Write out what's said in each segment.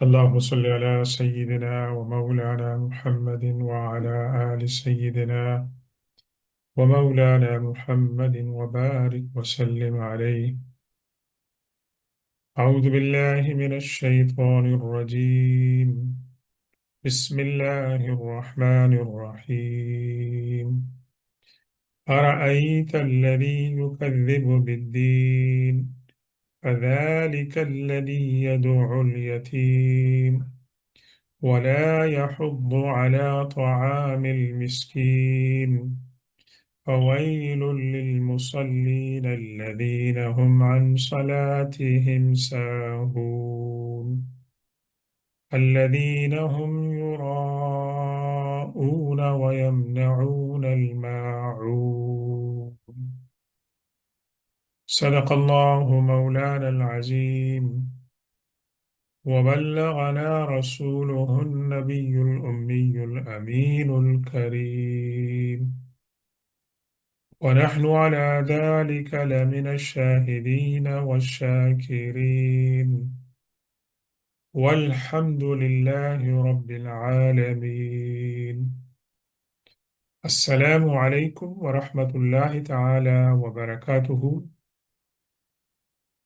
اللهم صل على سيدنا ومولانا محمد وعلى آل سيدنا ومولانا محمد وبارك وسلم عليه. أعوذ بالله من الشيطان الرجيم. بسم الله الرحمن الرحيم. أرأيت الذي يكذب بالدين فذلك الذي يدع اليتيم ولا يحض على طعام المسكين فويل للمصلين الذين هم عن صلاتهم ساهون الذين هم يراءون ويمنعون الماعون. صدق الله مولانا العظيم وبلغنا رسوله النبي الأمي الأمين الكريم ونحن على ذلك لمن الشاهدين والشاكرين والحمد لله رب العالمين. السلام علیکم ورحمۃ اللہ تعالی وبرکاتہ.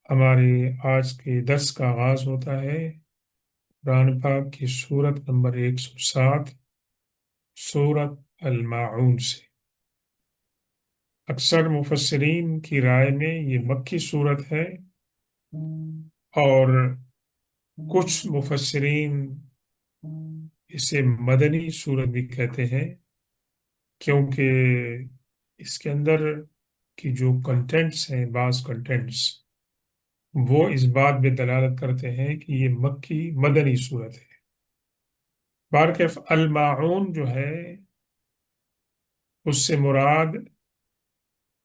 ہمارے آج کے درس کا آغاز ہوتا ہے قرآن پاک کی سورت نمبر 107 سورت الماعون سے. اکثر مفسرین کی رائے میں یہ مکی سورت ہے اور کچھ مفسرین اسے مدنی سورت بھی کہتے ہیں، کیونکہ اس کے اندر کی جو کنٹینٹس ہیں، بعض کنٹینٹس وہ اس بات پہ دلالت کرتے ہیں کہ یہ مکی مدنی صورت ہے. بارکیف الماعون جو ہے اس سے مراد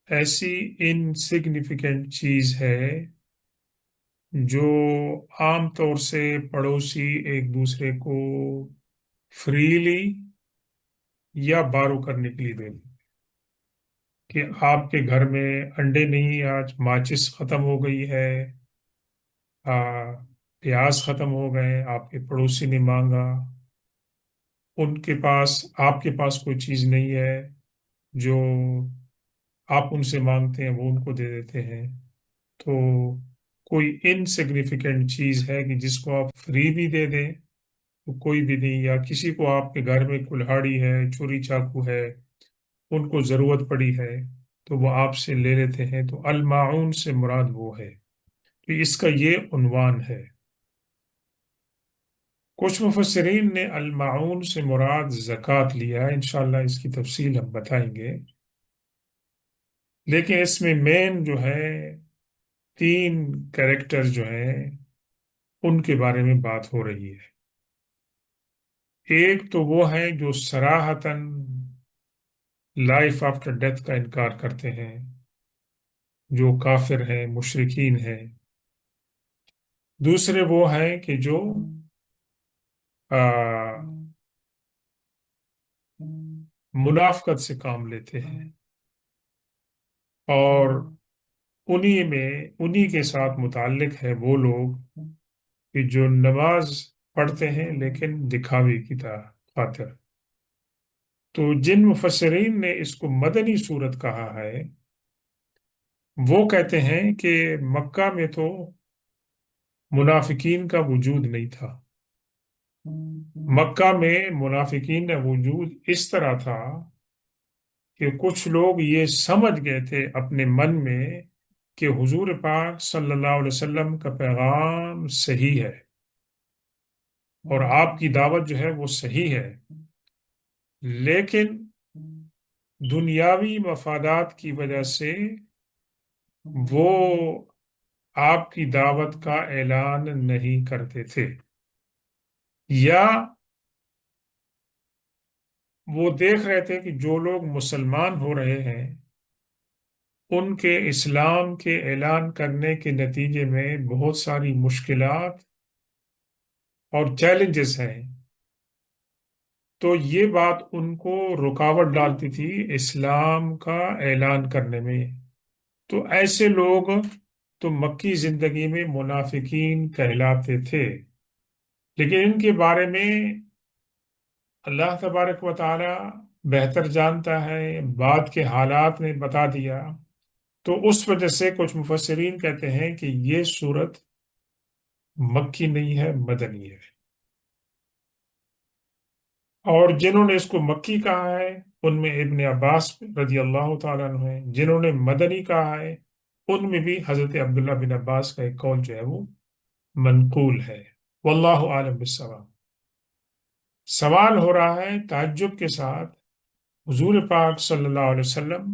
ایسی انسگنیفیکنٹ چیز ہے جو عام طور سے پڑوسی ایک دوسرے کو فریلی یا بارو کرنے کے لیے دیں، کہ آپ کے گھر میں انڈے نہیں، آج ماچس ختم ہو گئی ہے، پیاز ختم ہو گئے، آپ کے پڑوسی نے مانگا، ان کے پاس آپ کے پاس کوئی چیز نہیں ہے جو آپ ان سے مانگتے ہیں وہ ان کو دے دیتے ہیں. تو کوئی انسگنیفیکنٹ چیز ہے کہ جس کو آپ فری بھی دے دیں تو کوئی بھی نہیں، یا کسی کو آپ کے گھر میں کلہاڑی ہے، چھری چاقو ہے، ان کو ضرورت پڑی ہے تو وہ آپ سے لے لیتے ہیں. تو الماعون سے مراد وہ ہے. تو اس کا یہ عنوان ہے. کچھ مفسرین نے الماعون سے مراد زکوٰۃ لیا ہے، انشاءاللہ اس کی تفصیل ہم بتائیں گے، لیکن اس میں مین جو ہے 3 کریکٹر جو ہیں ان کے بارے میں بات ہو رہی ہے. ایک تو وہ ہیں جو صراحتاً لائف آفٹر ڈیتھ کا انکار کرتے ہیں، جو کافر ہیں، مشرکین ہیں. دوسرے وہ ہیں کہ جو منافقت سے کام لیتے ہیں، اور انہی کے ساتھ متعلق ہے وہ لوگ کہ جو نماز پڑھتے ہیں لیکن دکھاوے کی خاطر. تو جن مفسرین نے اس کو مدنی صورت کہا ہے وہ کہتے ہیں کہ مکہ میں تو منافقین کا وجود نہیں تھا. مکہ میں منافقین کا وجود اس طرح تھا کہ کچھ لوگ یہ سمجھ گئے تھے اپنے من میں کہ حضور پاک صلی اللہ علیہ وسلم کا پیغام صحیح ہے اور آپ کی دعوت جو ہے وہ صحیح ہے، لیکن دنیاوی مفادات کی وجہ سے وہ آپ کی دعوت کا اعلان نہیں کرتے تھے، یا وہ دیکھ رہے تھے کہ جو لوگ مسلمان ہو رہے ہیں ان کے اسلام کے اعلان کرنے کے نتیجے میں بہت ساری مشکلات اور چیلنجز ہیں، تو یہ بات ان کو رکاوٹ ڈالتی تھی اسلام کا اعلان کرنے میں. تو ایسے لوگ تو مکی زندگی میں منافقین کہلاتے تھے. لیکن ان کے بارے میں اللہ تبارک و تعالی بہتر جانتا ہے، بعد کے حالات میں بتا دیا، تو اس وجہ سے کچھ مفسرین کہتے ہیں کہ یہ صورت مکی نہیں ہے، مدنی ہے۔ اور جنہوں نے اس کو مکی کہا ہے ان میں ابن عباس رضی اللہ تعالیٰ عنہ ہیں، جنہوں نے مدنی کہا ہے ان میں بھی حضرت عبداللہ بن عباس کا ایک قول جو ہے وہ منقول ہے۔ واللہ عالم بالصواب۔ سوال ہو رہا ہے تعجب کے ساتھ، حضور پاک صلی اللہ علیہ وسلم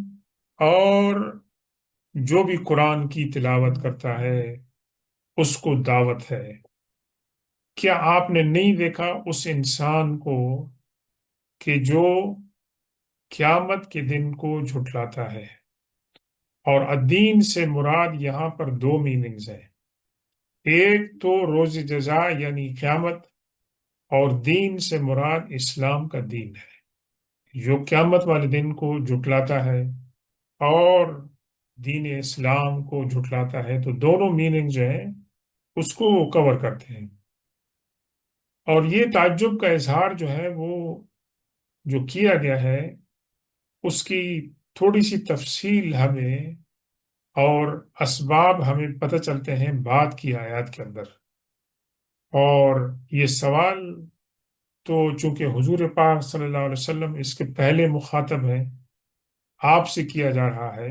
اور جو بھی قرآن کی تلاوت کرتا ہے اس کو دعوت ہے، کیا آپ نے نہیں دیکھا اس انسان کو کہ جو قیامت کے دن کو جھٹلاتا ہے؟ اور الدین سے مراد یہاں پر دو میننگز ہیں، ایک تو روز جزا یعنی قیامت، اور دین سے مراد اسلام کا دین ہے۔ جو قیامت والے دن کو جھٹلاتا ہے اور دین اسلام کو جھٹلاتا ہے، تو دونوں میننگ جو ہیں اس کو وہ کور کرتے ہیں۔ اور یہ تعجب کا اظہار جو ہے وہ جو کیا گیا ہے اس کی تھوڑی سی تفصیل ہمیں اور اسباب ہمیں پتہ چلتے ہیں بعد کی آیات کے اندر۔ اور یہ سوال تو چونکہ حضور پاک صلی اللہ علیہ وسلم اس کے پہلے مخاطب ہیں، آپ سے کیا جا رہا ہے،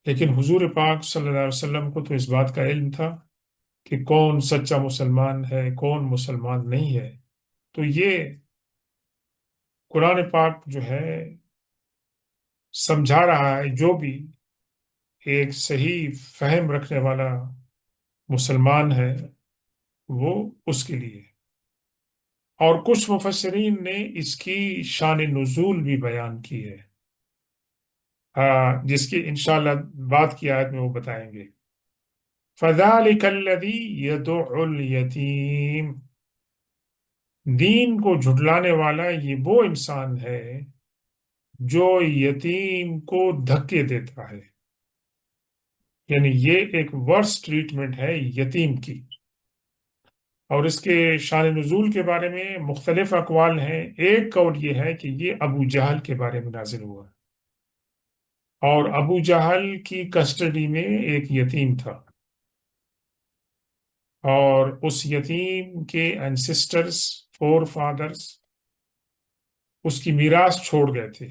لیکن حضور پاک صلی اللہ علیہ وسلم کو تو اس بات کا علم تھا کہ کون سچا مسلمان ہے، کون مسلمان نہیں ہے۔ تو یہ قرآن پاک جو ہے سمجھا رہا ہے جو بھی ایک صحیح فہم رکھنے والا مسلمان ہے وہ اس کے لیے۔ اور کچھ مفسرین نے اس کی شان نزول بھی بیان کی ہے، جس کی انشاءاللہ بعد کی آیت میں وہ بتائیں گے۔ فَذَلِكَ الَّذِي يَدُعُّ الْيَتِيمَ، دین کو جھٹلانے والا یہ وہ انسان ہے جو یتیم کو دھکے دیتا ہے، یعنی یہ ایک ورس ٹریٹمنٹ ہے یتیم کی۔ اور اس کے شان نزول کے بارے میں مختلف اقوال ہیں۔ ایک قول یہ ہے کہ یہ ابو جہل کے بارے میں نازل ہوا، اور ابو جہل کی کسٹڈی میں ایک یتیم تھا، اور اس یتیم کے انسسٹرز، فور فادرز، اس کی میراث چھوڑ گئے تھے،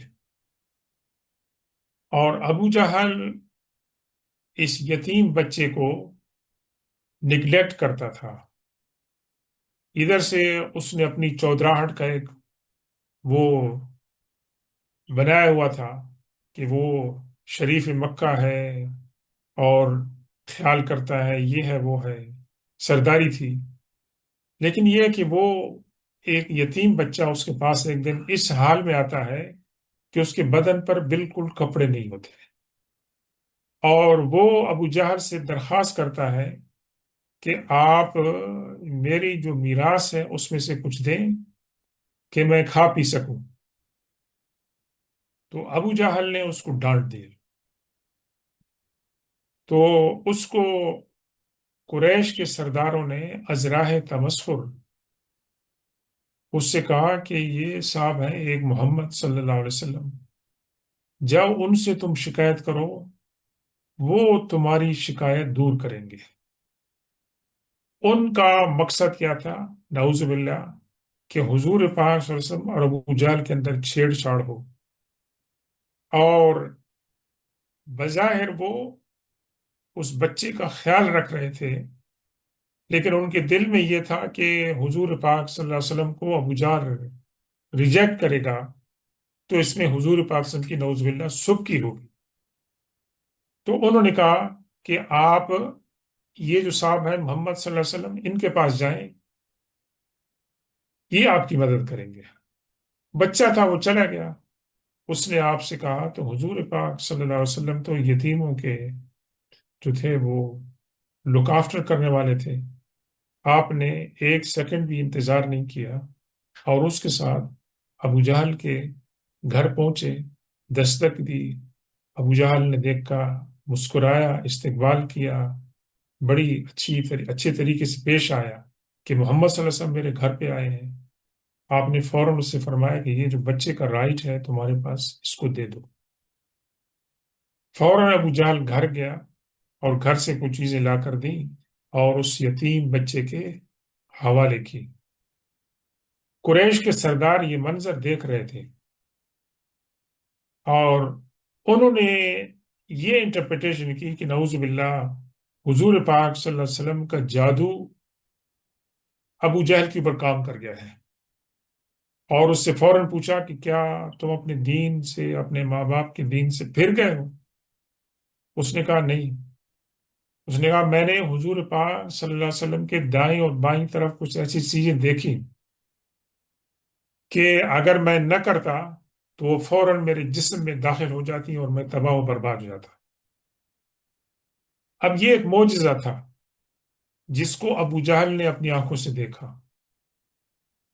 اور ابو جہل اس یتیم بچے کو نگلیکٹ کرتا تھا۔ ادھر سے اس نے اپنی چودراہٹ کا ایک وہ بنایا ہوا تھا کہ وہ شریف مکہ ہے اور خیال کرتا ہے، یہ ہے وہ ہے، سرداری تھی۔ لیکن یہ کہ وہ ایک یتیم بچہ اس کے پاس ایک دن اس حال میں آتا ہے کہ اس کے بدن پر بالکل کپڑے نہیں ہوتے، اور وہ ابو جہل سے درخواست کرتا ہے کہ آپ میری جو میراث ہے اس میں سے کچھ دیں کہ میں کھا پی سکوں۔ تو ابو جہل نے اس کو ڈانٹ دیا، تو اس کو قریش کے سرداروں نے ازراہ تمسخر اس سے کہا کہ یہ صاحب ہیں ایک محمد صلی اللہ علیہ وسلم، جب ان سے تم شکایت کرو وہ تمہاری شکایت دور کریں گے۔ ان کا مقصد کیا تھا؟ نعوذ باللہ کہ حضور پاک صلی اللہ علیہ وسلم اور ابو جہل کے اندر چھیڑ چھاڑ ہو، اور بظاہر وہ اس بچے کا خیال رکھ رہے تھے، لیکن ان کے دل میں یہ تھا کہ حضور پاک صلی اللہ علیہ وسلم کو ابو جہل ریجیکٹ کرے گا تو اس میں حضور پاک صلی اللہ علیہ وسلم کی نعوذ باللہ سب کی ہوگی۔ تو انہوں نے کہا کہ آپ یہ جو صاحب ہیں محمد صلی اللہ علیہ وسلم ان کے پاس جائیں، یہ آپ کی مدد کریں گے۔ بچہ تھا وہ چلا گیا، اس نے آپ سے کہا، تو حضور پاک صلی اللہ علیہ وسلم تو یتیموں کے جو تھے وہ لک آفٹر کرنے والے تھے، آپ نے ایک سیکنڈ بھی انتظار نہیں کیا اور اس کے ساتھ ابو جہل کے گھر پہنچے، دستک دی، ابو جہل نے دیکھا، مسکرایا، استقبال کیا، بڑی اچھے طریقے سے پیش آیا، کہ محمد صلی اللہ علیہ وسلم میرے گھر پہ آئے ہیں، آپ نے فوراً اس سے فرمایا کہ یہ جو بچے کا رائٹ ہے تمہارے پاس، اس کو دے دو۔ فوراً ابو جہل گھر گیا اور گھر سے کچھ چیزیں لا کر دیں اور اس یتیم بچے کے حوالے کی۔ قریش کے سردار یہ منظر دیکھ رہے تھے اور انہوں نے یہ انٹرپریٹیشن کی کہ نعوذ باللہ حضور پاک صلی اللہ علیہ وسلم کا جادو ابو جہل کے اوپر کام کر گیا ہے، اور اس سے فوراً پوچھا کہ کیا تم اپنے دین سے، اپنے ماں باپ کے دین سے پھر گئے ہو؟ اس نے کہا نہیں۔ اس نے کہا میں نے حضور پاک صلی اللہ علیہ وسلم کے دائیں اور بائیں طرف کچھ ایسی چیزیں دیکھی کہ اگر میں نہ کرتا تو وہ فوراً میرے جسم میں داخل ہو جاتی اور میں تباہ و برباد ہو جاتا۔ اب یہ ایک معجزہ تھا جس کو ابو جہل نے اپنی آنکھوں سے دیکھا،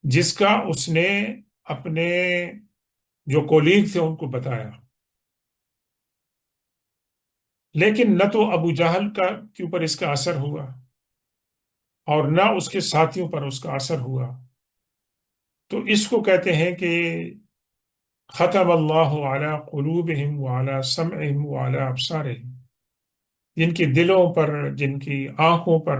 جس کا اس نے اپنے جو کولیگ تھے ان کو بتایا، لیکن نہ تو ابو جہل کا کے اوپر اس کا اثر ہوا اور نہ اس کے ساتھیوں پر اس کا اثر ہوا۔ تو اس کو کہتے ہیں کہ ختم اللہ علی قلوبہم وعلی سمعہم وعلی ابصارہم، جن کے دلوں پر، جن کی آنکھوں پر،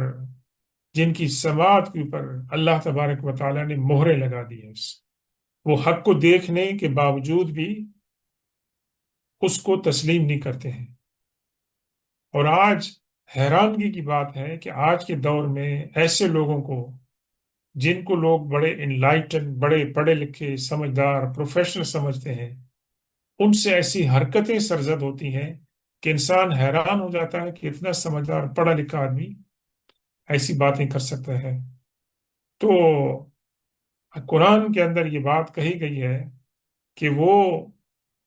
جن کی سماعت کے اوپر اللہ تبارک و تعالیٰ نے مہرے لگا دی ہیں، وہ حق کو دیکھنے کے باوجود بھی اس کو تسلیم نہیں کرتے ہیں۔ اور آج حیرانگی کی بات ہے کہ آج کے دور میں ایسے لوگوں کو، جن کو لوگ بڑے انلائٹن، بڑے پڑھے لکھے، سمجھدار، پروفیشنل سمجھتے ہیں، ان سے ایسی حرکتیں سرزد ہوتی ہیں کہ انسان حیران ہو جاتا ہے کہ اتنا سمجھدار پڑھا لکھا آدمی ایسی باتیں کر سکتا ہے۔ تو قرآن کے اندر یہ بات کہی گئی ہے کہ وہ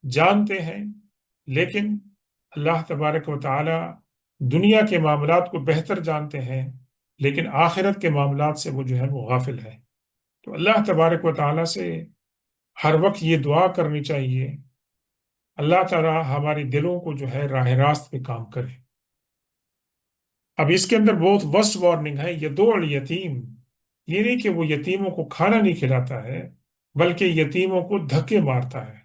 جانتے ہیں، لیکن اللہ تبارک و تعالی دنیا کے معاملات کو بہتر جانتے ہیں، لیکن آخرت کے معاملات سے وہ جو ہے وہ غافل ہے۔ تو اللہ تبارک و تعالی سے ہر وقت یہ دعا کرنی چاہیے، اللہ تعالی ہمارے دلوں کو جو ہے راہ راست پہ کام کرے۔ اب اس کے اندر بہت وسٹ وارننگ ہے، یدعو الیتیم، یہ نہیں کہ وہ یتیموں کو کھانا نہیں کھلاتا ہے، بلکہ یتیموں کو دھکے مارتا ہے۔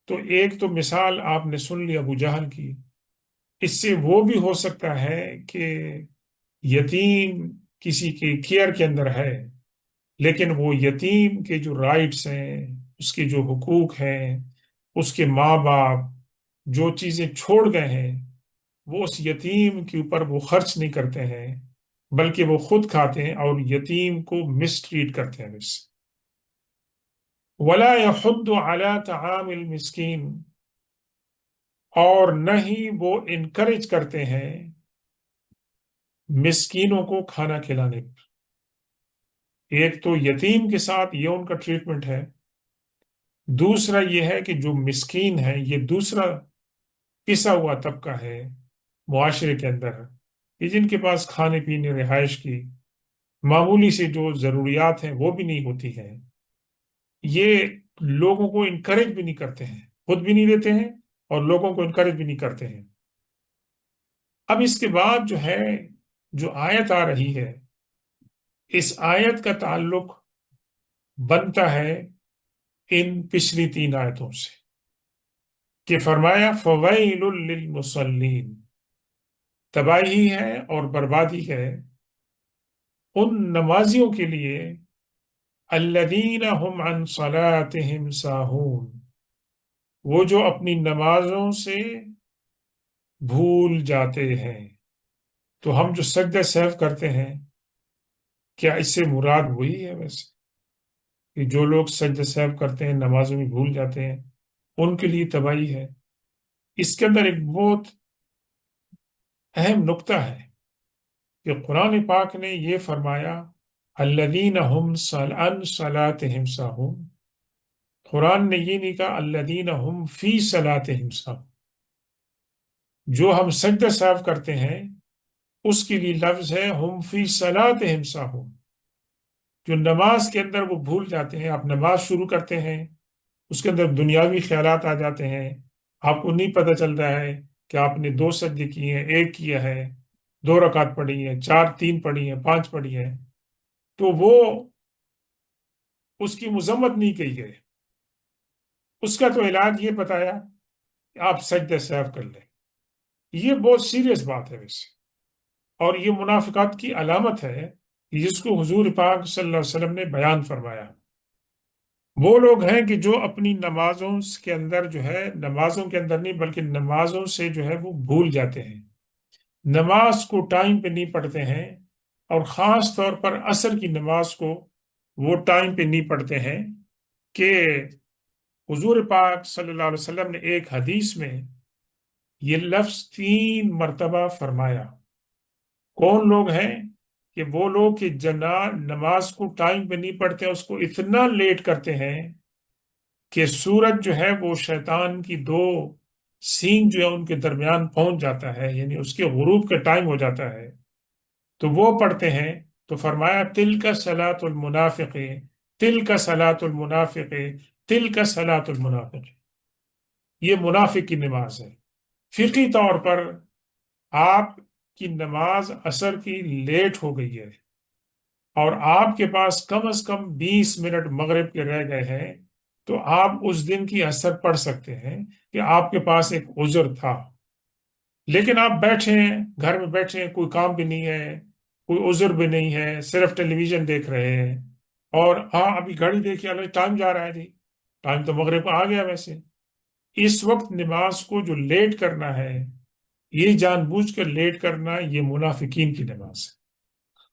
تو ایک تو مثال آپ نے سن لی ابو جہل کی، اس سے وہ بھی ہو سکتا ہے کہ یتیم کسی کے کیئر کے اندر ہے، لیکن وہ یتیم کے جو رائٹس ہیں، اس کے جو حقوق ہیں، اس کے ماں باپ جو چیزیں چھوڑ گئے ہیں، وہ اس یتیم کے اوپر وہ خرچ نہیں کرتے ہیں، بلکہ وہ خود کھاتے ہیں اور یتیم کو مس ٹریٹ کرتے ہیں بس۔ ولا يحض على طعام المسکین، اور نہ ہی وہ انکریج کرتے ہیں مسکینوں کو کھانا کھلانے پر۔ ایک تو یتیم کے ساتھ یہ ان کا ٹریٹمنٹ ہے، دوسرا یہ ہے کہ جو مسکین ہے، یہ دوسرا پسا ہوا طبقہ ہے معاشرے کے اندر، کہ جن کے پاس کھانے پینے، رہائش کی معمولی سے جو ضروریات ہیں وہ بھی نہیں ہوتی ہیں، یہ لوگوں کو انکریج بھی نہیں کرتے ہیں، خود بھی نہیں دیتے ہیں اور لوگوں کو انکریج بھی نہیں کرتے ہیں۔ اب اس کے بعد جو ہے، جو آیت آ رہی ہے، اس آیت کا تعلق بنتا ہے ان پچھلی تین آیتوں سے، کہ فرمایا فویل للمصلین، تباہی ہے اور بربادی ہے ان نمازیوں کے لیے، الذین هم عن صلاتهم ساہون، وہ جو اپنی نمازوں سے بھول جاتے ہیں۔ تو ہم جو سجدہ سہو کرتے ہیں، کیا اس سے مراد وہی ہے ویسے کہ جو لوگ سجدہ سہو کرتے ہیں، نمازوں میں بھول جاتے ہیں، ان کے لیے تباہی ہے؟ اس کے اندر ایک بہت اہم نقطہ ہے کہ قرآن پاک نے یہ فرمایا الذین هم عن صلاتهم ساہون، قرآن نے یہ نہیں کہا الذین هم فی صلاتهم ساہون۔ جو ہم سجدہ سہو کرتے ہیں اس کے لیے لفظ ہے ہم فی صلاتهم ساہون، جو نماز کے اندر وہ بھول جاتے ہیں۔ آپ نماز شروع کرتے ہیں، اس کے اندر دنیاوی خیالات آ جاتے ہیں، آپ کو نہیں پتہ چل رہا ہے کہ آپ نے دو سجدے کیے ہیں، ایک کیا ہے، دو رکعت پڑھی ہیں، چار، تین پڑھی ہیں، پانچ پڑھی ہیں۔ تو وہ اس کی مذمت نہیں کی گئی، اس کا تو علاج یہ بتایا کہ آپ سجدہ سہو کر لیں۔ یہ بہت سیریس بات ہے ویسے، اور یہ منافقات کی علامت ہے جس کو حضور پاک صلی اللہ علیہ وسلم نے بیان فرمایا۔ وہ لوگ ہیں کہ جو اپنی نمازوں کے اندر جو ہے، نمازوں کے اندر نہیں بلکہ نمازوں سے جو ہے وہ بھول جاتے ہیں، نماز کو ٹائم پہ نہیں پڑھتے ہیں، اور خاص طور پر عصر کی نماز کو وہ ٹائم پہ نہیں پڑھتے ہیں کہ حضور پاک صلی اللہ علیہ وسلم نے ایک حدیث میں یہ لفظ 3 مرتبہ فرمایا۔ کون لوگ ہیں؟ کہ وہ لوگ کہ جنا نماز کو ٹائم پہ نہیں پڑھتے، اس کو اتنا لیٹ کرتے ہیں کہ سورج جو ہے وہ شیطان کی 2 سینگ جو ہے ان کے درمیان پہنچ جاتا ہے، یعنی اس کے غروب کا ٹائم ہو جاتا ہے، تو وہ پڑھتے ہیں۔ تو فرمایا تل کا صلاۃ المنافق، تل کا صلاۃ المنافق، تل کا صلاۃ المنافق، یہ منافق کی نماز ہے۔ فقی طور پر آپ کی نماز عصر کی لیٹ ہو گئی ہے، اور آپ کے پاس کم از کم 20 منٹ مغرب کے رہ گئے ہیں، تو آپ اس دن کی عصر پڑھ سکتے ہیں کہ آپ کے پاس ایک عذر تھا۔ لیکن آپ بیٹھے ہیں، گھر میں بیٹھے ہیں، کوئی کام بھی نہیں ہے، کوئی عذر بھی نہیں ہے، صرف ٹیلی ویژن دیکھ رہے ہیں، اور ہاں ابھی گھڑی دیکھی، اللہ ٹائم جا رہا ہے جی، ٹائم تو مغرب کا آ گیا ویسے۔ اس وقت نماز کو جو لیٹ کرنا ہے، یہ جان بوجھ کر لیٹ کرنا، یہ منافقین کی نماز ہے۔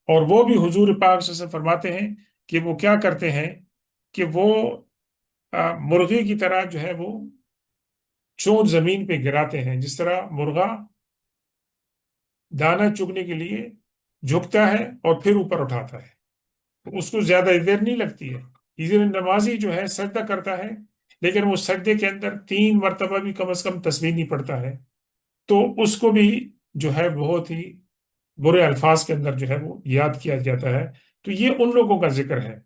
اور وہ بھی حضور پاک صلی اللہ علیہ وسلم فرماتے ہیں کہ وہ کیا کرتے ہیں کہ وہ مرغی کی طرح جو ہے وہ چونچ زمین پہ گراتے ہیں، جس طرح مرغا دانا چگنے کے لیے جھکتا ہے اور پھر اوپر اٹھاتا ہے، تو اس کو زیادہ دیر نہیں لگتی ہے۔ اسی طرح نمازی جو ہے سجدہ کرتا ہے، لیکن وہ سجدے کے اندر 3 مرتبہ بھی کم از کم تسبیح نہیں پڑھتا ہے، تو اس کو بھی جو ہے بہت ہی برے الفاظ کے اندر جو ہے وہ یاد کیا جاتا ہے۔ تو یہ ان لوگوں کا ذکر ہے،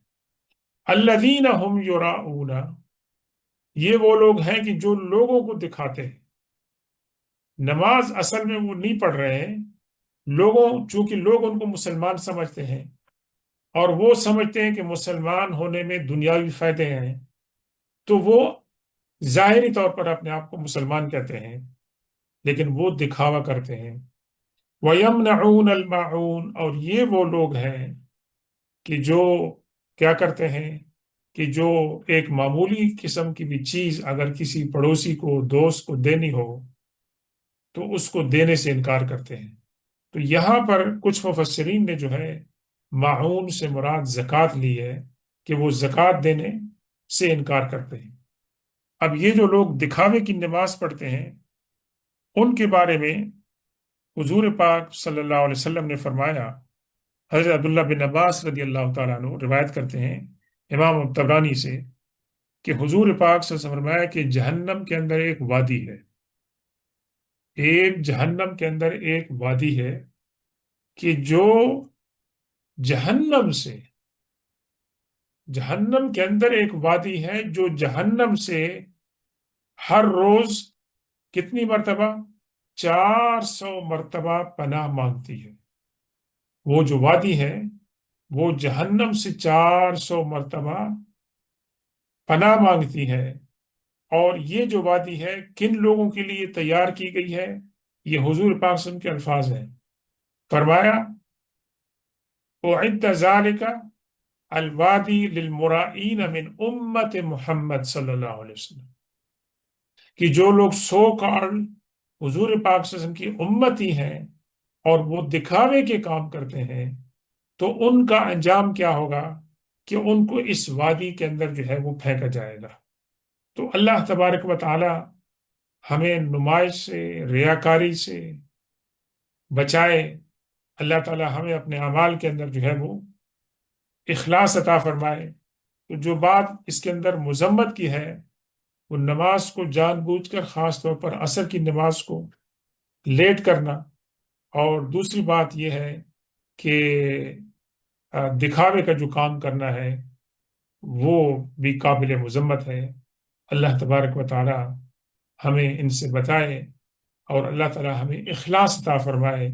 الذین ہم یراؤون، یہ وہ لوگ ہیں کہ جو لوگوں کو دکھاتے ہیں۔ نماز اصل میں وہ نہیں پڑھ رہے ہیں، لوگوں، چونکہ لوگ ان کو مسلمان سمجھتے ہیں، اور وہ سمجھتے ہیں کہ مسلمان ہونے میں دنیاوی فائدے ہیں، تو وہ ظاہری طور پر اپنے آپ کو مسلمان کہتے ہیں، لیکن وہ دکھاوا کرتے ہیں۔ وَيَمْنَعُونَ الْمَاعُونَ، اور یہ وہ لوگ ہیں کہ جو کیا کرتے ہیں کہ جو ایک معمولی قسم کی بھی چیز اگر کسی پڑوسی کو، دوست کو دینی ہو، تو اس کو دینے سے انکار کرتے ہیں۔ تو یہاں پر کچھ مفسرین نے جو ہے معون سے مراد زکوٰۃ لی ہے، کہ وہ زکوٰۃ دینے سے انکار کرتے ہیں۔ اب یہ جو لوگ دکھاوے کی نماز پڑھتے ہیں، ان کے بارے میں حضور پاک صلی اللہ علیہ وسلم نے فرمایا، حضرت عبداللہ بن عباس رضی اللہ تعالیٰ عنہ روایت کرتے ہیں امام طبرانی سے، کہ حضور پاک صلی اللہ علیہ وسلم نے فرمایا کہ جہنم کے اندر ایک وادی ہے، جہنم کے اندر ایک وادی ہے کہ جو جہنم سے، جہنم کے اندر ایک وادی ہے جو جہنم سے ہر روز کتنی مرتبہ؟ 400 مرتبہ پناہ مانگتی ہے۔ وہ جو وادی ہے وہ جہنم سے 400 مرتبہ پناہ مانگتی ہے۔ اور یہ جو وادی ہے کن لوگوں کے لیے تیار کی گئی ہے؟ یہ حضور پاک صلی اللہ علیہ وسلم کے الفاظ ہیں، فرمایا اعد ذالک الوادی للمرائین من امت محمد صلی اللہ علیہ وسلم، کہ جو لوگ سو کارڈ حضور پاک صلی اللہ علیہ وسلم کی امتی ہیں اور وہ دکھاوے کے کام کرتے ہیں، تو ان کا انجام کیا ہوگا کہ ان کو اس وادی کے اندر جو ہے وہ پھینکا جائے گا۔ تو اللہ تبارک و تعالی ہمیں نمائش سے، ریاکاری سے بچائے۔ اللہ تعالی ہمیں اپنے اعمال کے اندر جو ہے وہ اخلاص عطا فرمائے۔ تو جو بات اس کے اندر مذمت کی ہے، وہ نماز کو جان بوجھ کر، خاص طور پر عصر کی نماز کو لیٹ کرنا، اور دوسری بات یہ ہے کہ دکھاوے کا جو کام کرنا ہے وہ بھی قابل مذمت ہے۔ اللہ تبارک و تعالی ہمیں ان سے بچائے، اور اللہ تعالی ہمیں اخلاص عطا فرمائے۔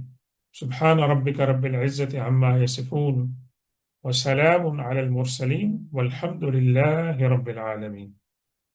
سبحان ربک رب العزت عما یصفون، وسلام على المرسلين والحمد لله رب العالمين.